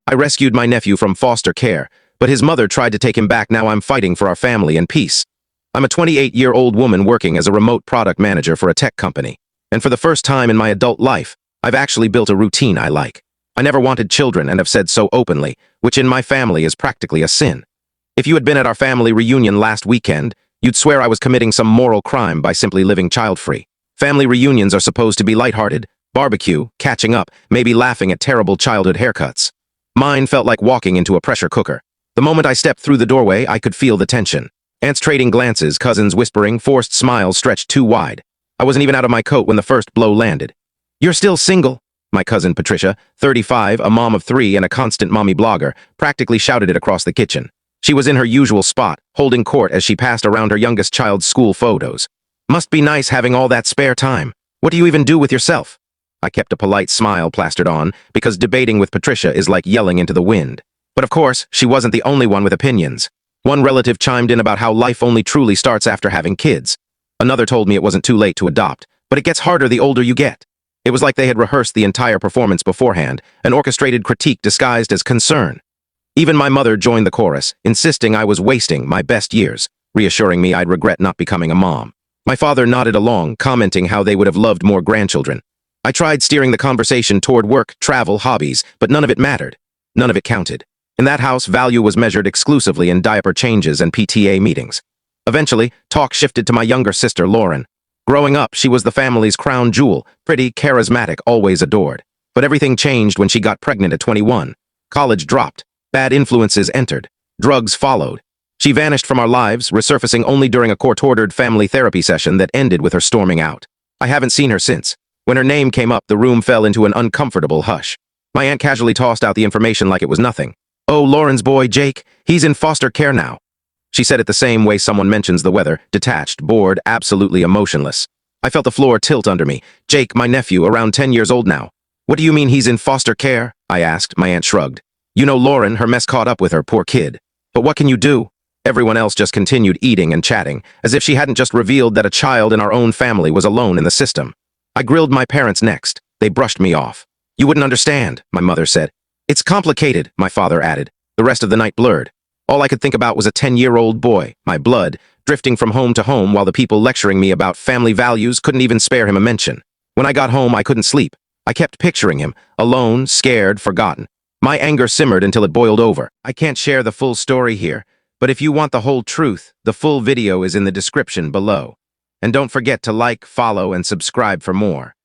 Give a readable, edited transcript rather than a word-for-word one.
I rescued my nephew from foster care, but his mother tried to take him back. Now I'm fighting for our family and peace. I'm a 28-year-old woman working as a remote product manager for a tech company. And for the first time in my adult life, I've actually built a routine I like. I never wanted children and have said so openly, which in my family is practically a sin. If you had been at our family reunion last weekend, you'd swear I was committing some moral crime by simply living child-free. Family reunions are supposed to be lighthearted, barbecue, catching up, maybe laughing at terrible childhood haircuts. Mine felt like walking into a pressure cooker. The moment I stepped through the doorway, I could feel the tension. Aunts trading glances, cousins whispering, forced smiles stretched too wide. I wasn't even out of my coat when the first blow landed. "You're still single?" My cousin Patricia, 35, a mom of 3 and a constant mommy blogger, practically shouted it across the kitchen. She was in her usual spot, holding court as she passed around her youngest child's school photos. "Must be nice having all that spare time. What do you even do with yourself?" I kept a polite smile plastered on, because debating with Patricia is like yelling into the wind. But of course, she wasn't the only one with opinions. One relative chimed in about how life only truly starts after having kids. Another told me it wasn't too late to adopt, but it gets harder the older you get. It was like they had rehearsed the entire performance beforehand, an orchestrated critique disguised as concern. Even my mother joined the chorus, insisting I was wasting my best years, reassuring me I'd regret not becoming a mom. My father nodded along, commenting how they would have loved more grandchildren. I tried steering the conversation toward work, travel, hobbies, but none of it mattered. None of it counted. In that house, value was measured exclusively in diaper changes and PTA meetings. Eventually, talk shifted to my younger sister, Lauren. Growing up, she was the family's crown jewel, pretty, charismatic, always adored. But everything changed when she got pregnant at 21. College dropped. Bad influences entered. Drugs followed. She vanished from our lives, resurfacing only during a court-ordered family therapy session that ended with her storming out. I haven't seen her since. When her name came up, the room fell into an uncomfortable hush. My aunt casually tossed out the information like it was nothing. "Oh, Lauren's boy, Jake, he's in foster care now." She said it the same way someone mentions the weather, detached, bored, absolutely emotionless. I felt the floor tilt under me. "Jake, my nephew, around 10 years old now." "What do you mean he's in foster care?" I asked. My aunt shrugged. "You know Lauren, her mess caught up with her, poor kid. But what can you do?" Everyone else just continued eating and chatting, as if she hadn't just revealed that a child in our own family was alone in the system. I grilled my parents next. They brushed me off. "You wouldn't understand," my mother said. "It's complicated," my father added. The rest of the night blurred. All I could think about was a 10-year-old boy, my blood, drifting from home to home while the people lecturing me about family values couldn't even spare him a mention. When I got home, I couldn't sleep. I kept picturing him, alone, scared, forgotten. My anger simmered until it boiled over. I can't share the full story here, but if you want the whole truth, the full video is in the description below. And don't forget to like, follow, and subscribe for more.